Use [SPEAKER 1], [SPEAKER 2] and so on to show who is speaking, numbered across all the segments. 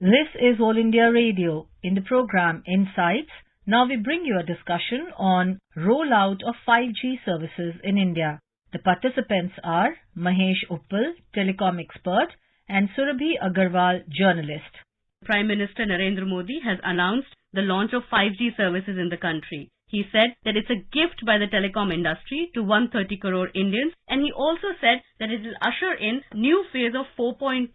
[SPEAKER 1] This is All India Radio. In the program Insights, now we bring you a discussion on rollout of 5G services in India. The participants are Mahesh Uppal, Telecom expert, and Surabhi Agarwal, journalist.
[SPEAKER 2] Prime Minister Narendra Modi has announced the launch of 5G services in the country. He said that it's a gift by the telecom industry to 130 crore Indians, and he also said that it will usher in new phase of 4.0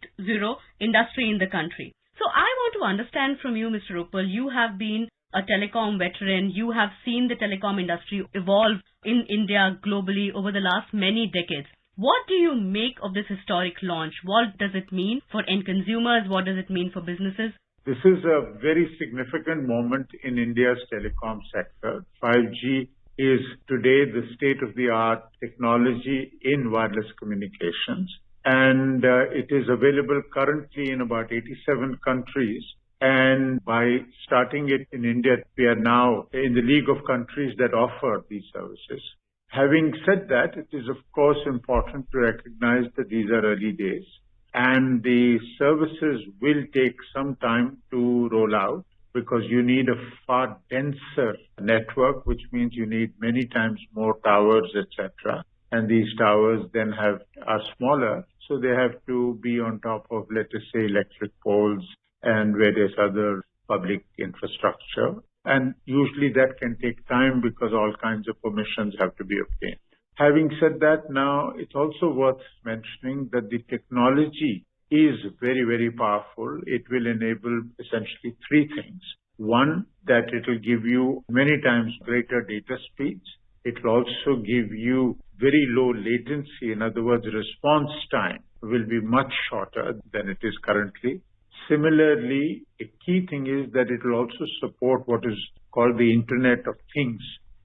[SPEAKER 2] industry in the country. So I want to understand from you, Mr. Uppal, you have been a telecom veteran, you have seen the telecom industry evolve in India globally over the last many decades. What do you make of this historic launch? What does it mean for end consumers? What does it mean for businesses?
[SPEAKER 3] This is a very significant moment in India's telecom sector. 5G is today the state-of-the-art technology in wireless communications, and it is available currently in about 87 countries. And by starting it in India, we are now in the league of countries that offer these services. Having said that, it is of course important to recognize that these are early days, and the services will take some time to roll out because you need a far denser network, which means you need many times more towers, etc. And these towers then are smaller, so they have to be on top of, let us say, electric poles and various other public infrastructure. And usually that can take time because all kinds of permissions have to be obtained. Having said that, now it's also worth mentioning that the technology is very, very powerful. It will enable essentially three things. One, that it will give you many times greater data speeds. It will also give you very low latency. In other words, response time will be much shorter than it is currently. Similarly, a key thing is that it will also support what is called the Internet of Things,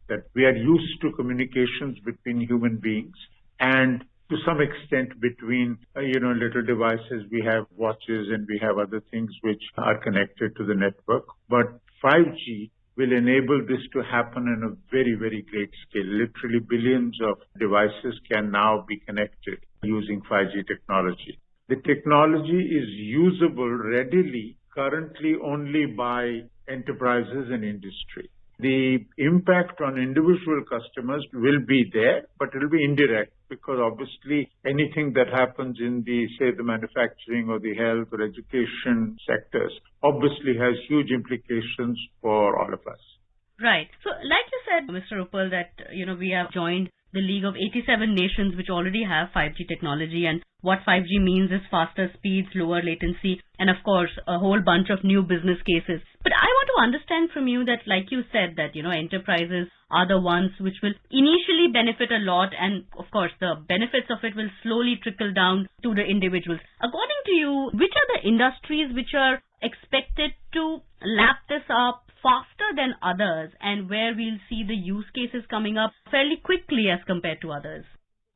[SPEAKER 3] that we are used to communications between human beings and to some extent between, little devices. We have watches and we have other things which are connected to the network. But 5G will enable this to happen in a very, very great scale. Literally billions of devices can now be connected using 5G technology. The technology is usable readily currently only by enterprises and industry. The impact on individual customers will be there, but it will be indirect because obviously anything that happens in the manufacturing or the health or education sectors obviously has huge implications for all of us.
[SPEAKER 2] Right. So like you said, Mr. Uppal, that, we have joined the league of 87 nations which already have 5G technology, and what 5G means is faster speeds, lower latency, and of course a whole bunch of new business cases. But I want to understand from you that, like you said, that enterprises are the ones which will initially benefit a lot, and of course the benefits of it will slowly trickle down to the individuals. According to you, which are the industries which are expected to lap this up faster than others, and where we'll see the use cases coming up fairly quickly as compared to others?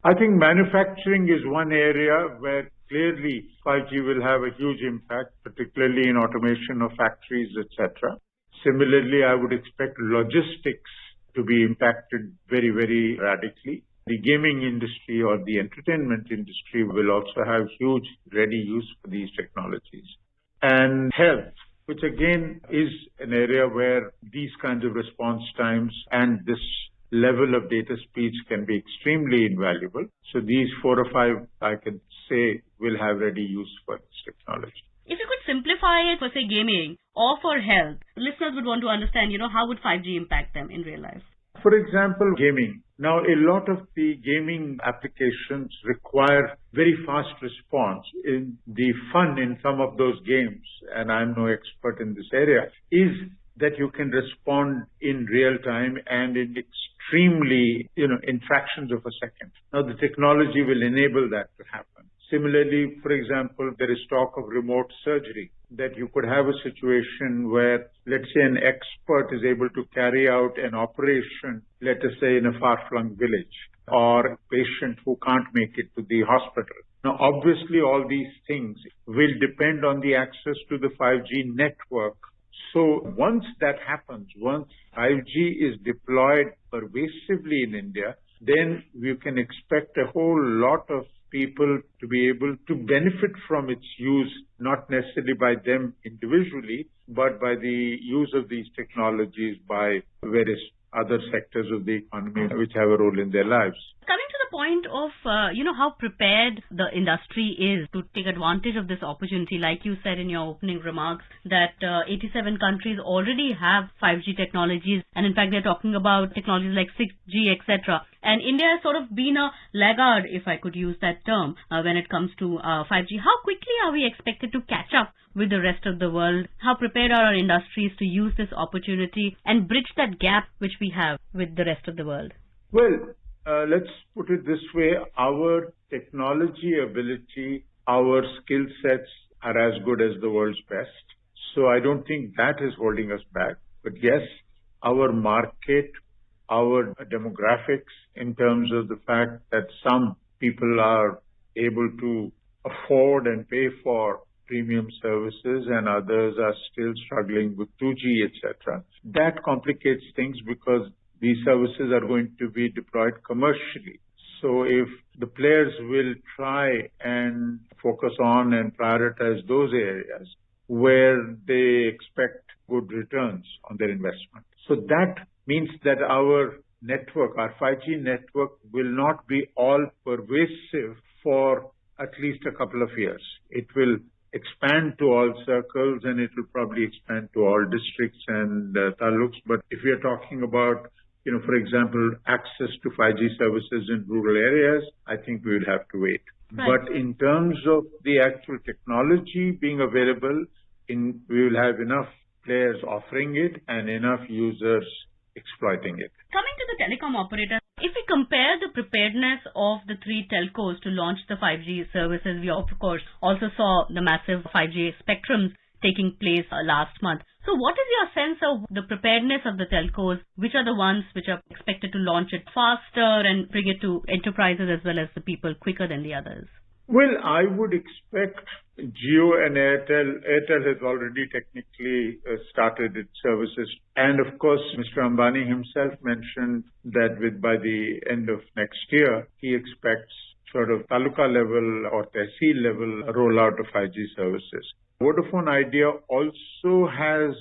[SPEAKER 3] I think manufacturing is one area where clearly 5G will have a huge impact, particularly in automation of factories, etc. Similarly, I would expect logistics to be impacted very, very radically. The gaming industry or the entertainment industry will also have huge ready use for these technologies. And health, which again is an area where these kinds of response times and this level of data speeds can be extremely invaluable. So these 4 or 5, I can say, will have ready use for this technology.
[SPEAKER 2] If you could simplify it for, say, gaming or for health, listeners would want to understand, how would 5G impact them in real life?
[SPEAKER 3] For example, gaming. Now, a lot of the gaming applications require very fast response. The fun in some of those games, and I'm no expert in this area, is that you can respond in real time and in extremely, in fractions of a second. Now, the technology will enable that to happen. Similarly, for example, there is talk of remote surgery, that you could have a situation where, let's say, an expert is able to carry out an operation, let us say, in a far-flung village, or a patient who can't make it to the hospital. Now, obviously, all these things will depend on the access to the 5G network. So once that happens, once 5G is deployed pervasively in India, then you can expect a whole lot of people to be able to benefit from its use, not necessarily by them individually, but by the use of these technologies by various other sectors of the economy which have a role in their lives.
[SPEAKER 2] Coming to the point of, how prepared the industry is to take advantage of this opportunity, like you said in your opening remarks, that 87 countries already have 5G technologies, and in fact they're talking about technologies like 6G, etc. And India has sort of been a laggard, if I could use that term, when it comes to 5G. How quickly are we expected to catch up with the rest of the world? How prepared are our industries to use this opportunity and bridge that gap which we have with the rest of the world?
[SPEAKER 3] Well, let's put it this way. Our technology ability, our skill sets are as good as the world's best. So I don't think that is holding us back. But yes, our market, our demographics in terms of the fact that some people are able to afford and pay for premium services and others are still struggling with 2G, etc. That complicates things because these services are going to be deployed commercially. So if the players will try and focus on and prioritize those areas where they expect good returns on their investment. So that means that our network, our 5G network, will not be all pervasive for at least a couple of years. It will expand to all circles and it will probably expand to all districts and taluks. But if we are talking about, for example, access to 5G services in rural areas, I think we will have to wait.
[SPEAKER 2] Right.
[SPEAKER 3] But in terms of the actual technology being available, we will have enough players offering it and enough users exploiting it.
[SPEAKER 2] Coming to the telecom operators, if we compare the preparedness of the three telcos to launch the 5G services, we of course also saw the massive 5G spectrums taking place last month. So what is your sense of the preparedness of the telcos? Which are the ones which are expected to launch it faster and bring it to enterprises as well as the people quicker than the others?
[SPEAKER 3] Well, I would expect Jio and Airtel. Airtel has already technically started its services. And of course, Mr. Ambani himself mentioned that by the end of next year, he expects sort of taluka level or tehsil level rollout of 5G services. Vodafone Idea also has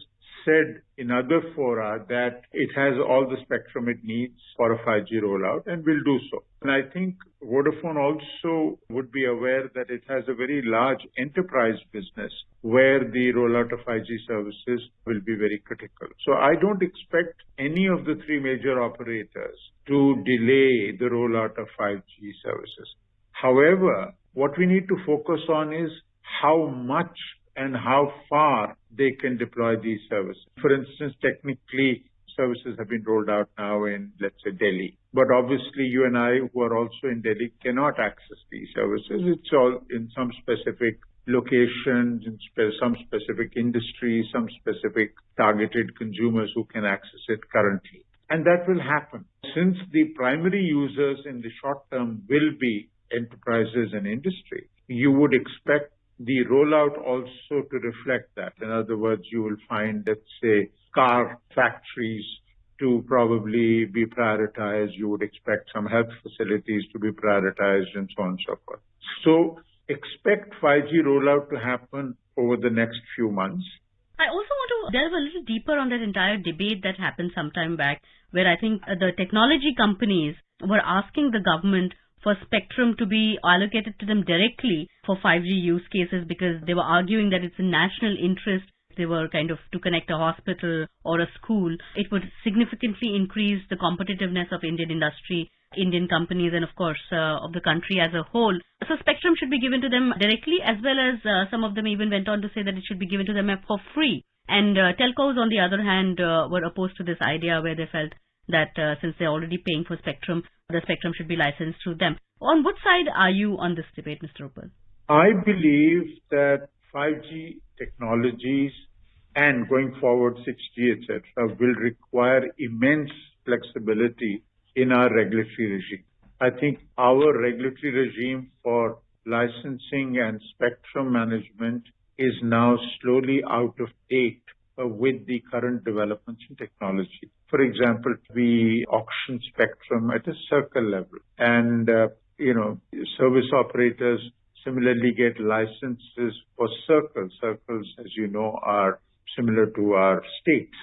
[SPEAKER 3] said in other fora that it has all the spectrum it needs for a 5G rollout and will do so. And I think Vodafone also would be aware that it has a very large enterprise business where the rollout of 5G services will be very critical. So I don't expect any of the three major operators to delay the rollout of 5G services. However, what we need to focus on is how much and how far they can deploy these services. For instance, technically, services have been rolled out now in, let's say, Delhi. But obviously, you and I, who are also in Delhi, cannot access these services. It's all in some specific locations, in some specific industries, some specific targeted consumers who can access it currently. And that will happen. Since the primary users in the short term will be enterprises and industry, you would expect the rollout also to reflect that. In other words, you will find, let's say, car factories to probably be prioritized. You would expect some health facilities to be prioritized and so on and so forth. So expect 5G rollout to happen over the next few months.
[SPEAKER 2] I also want to delve a little deeper on that entire debate that happened some time back, where I think the technology companies were asking the government for spectrum to be allocated to them directly for 5G use cases because they were arguing that it's a national interest. They were kind of to connect a hospital or a school. It would significantly increase the competitiveness of Indian industry, Indian companies, and of course of the country as a whole. So spectrum should be given to them directly, as well as some of them even went on to say that it should be given to them for free. And telcos, on the other hand, were opposed to this idea where they felt that since they're already paying for spectrum, the spectrum should be licensed through them. On what side are you on this debate, Mr. Uppal?
[SPEAKER 3] I believe that 5G technologies and going forward 6G, etc., will require immense flexibility in our regulatory regime. I think our regulatory regime for licensing and spectrum management is now slowly out of date with the current developments in technology. For example, we auction spectrum at a circle level. And service operators similarly get licenses for circles. Circles, as you know, are similar to our states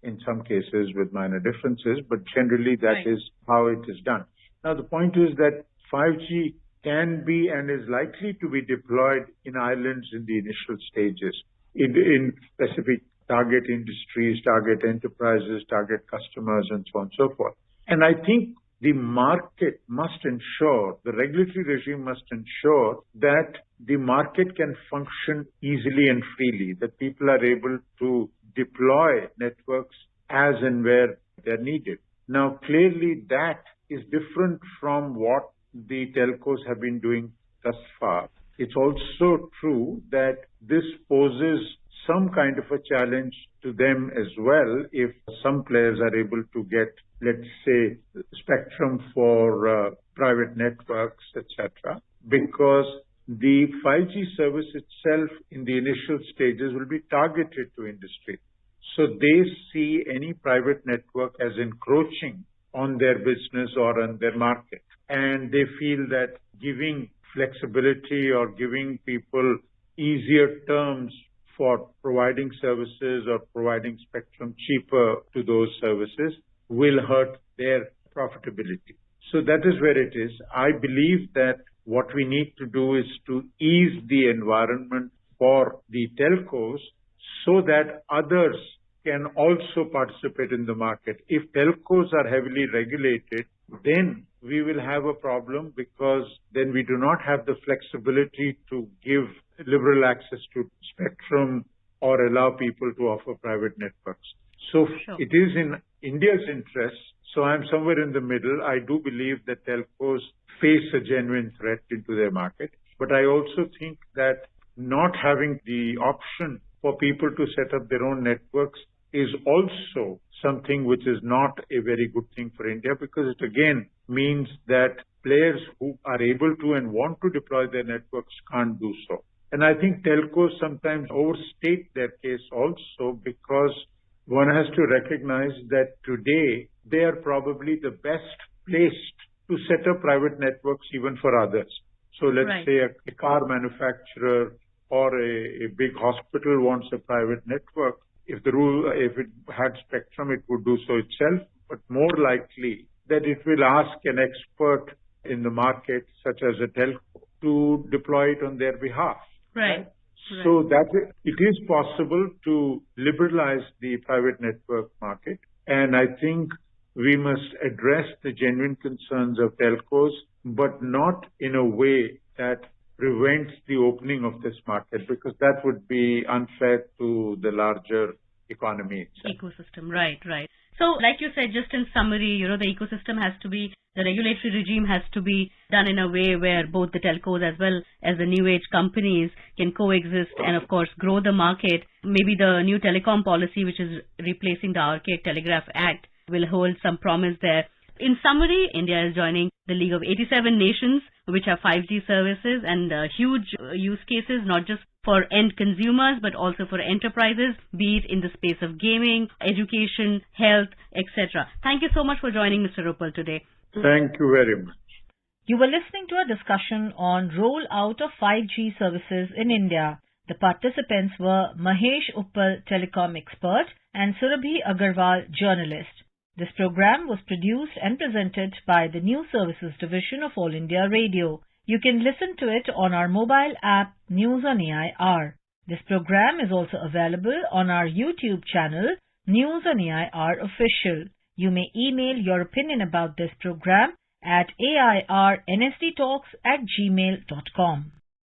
[SPEAKER 3] in some cases with minor differences, but generally that is how it is done. Now, the point is that 5G can be and is likely to be deployed in islands in the initial stages, in specific target industries, target enterprises, target customers, and so on and so forth. And I think the market must ensure, the regulatory regime must ensure that the market can function easily and freely, that people are able to deploy networks as and where they're needed. Now, clearly that is different from what the telcos have been doing thus far. It's also true that this poses some kind of a challenge to them as well if some players are able to get, let's say, spectrum for private networks, etc., because the 5G service itself in the initial stages will be targeted to industry. So they see any private network as encroaching on their business or on their market. And they feel that giving flexibility or giving people easier terms for providing services or providing spectrum cheaper to those services will hurt their profitability. So that is where it is. I believe that what we need to do is to ease the environment for the telcos so that others can also participate in the market. If telcos are heavily regulated, then we will have a problem because then we do not have the flexibility to give liberal access to spectrum or allow people to offer private networks. So it is in India's interest. So I'm somewhere in the middle. I do believe that telcos face a genuine threat into their market. But I also think that not having the option for people to set up their own networks is also something which is not a very good thing for India, because it again means that players who are able to and want to deploy their networks can't do so. And I think telcos sometimes overstate their case also, because one has to recognize that today they are probably the best placed to set up private networks even for others. So let's say a car manufacturer or a big hospital wants a private network. If it had spectrum, it would do so itself, but more likely that it will ask an expert in the market, such as a telco, to deploy it on their behalf.
[SPEAKER 2] Right.
[SPEAKER 3] So that it is possible to liberalize the private network market, and I think we must address the genuine concerns of telcos, but not in a way that prevents the opening of this market, because that would be unfair to the larger economy itself.
[SPEAKER 2] Ecosystem, right. So, like you said, just in summary, the ecosystem has to be, the regulatory regime has to be done in a way where both the telcos as well as the new age companies can coexist and, of course, grow the market. Maybe the new telecom policy, which is replacing the Archaic Telegraph Act, will hold some promise there. In summary, India is joining the League of 87 nations which have 5G services and huge use cases, not just for end consumers, but also for enterprises, be it in the space of gaming, education, health, etc. Thank you so much for joining, Mr. Uppal, today.
[SPEAKER 3] Thank you very much.
[SPEAKER 1] You were listening to a discussion on rollout of 5G services in India. The participants were Mahesh Uppal, telecom expert, and Surabhi Agarwal, journalist. This program was produced and presented by the News Services Division of All India Radio. You can listen to it on our mobile app News on AIR. This program is also available on our YouTube channel News on AIR Official. You may email your opinion about this program at airnsttalks@gmail.com.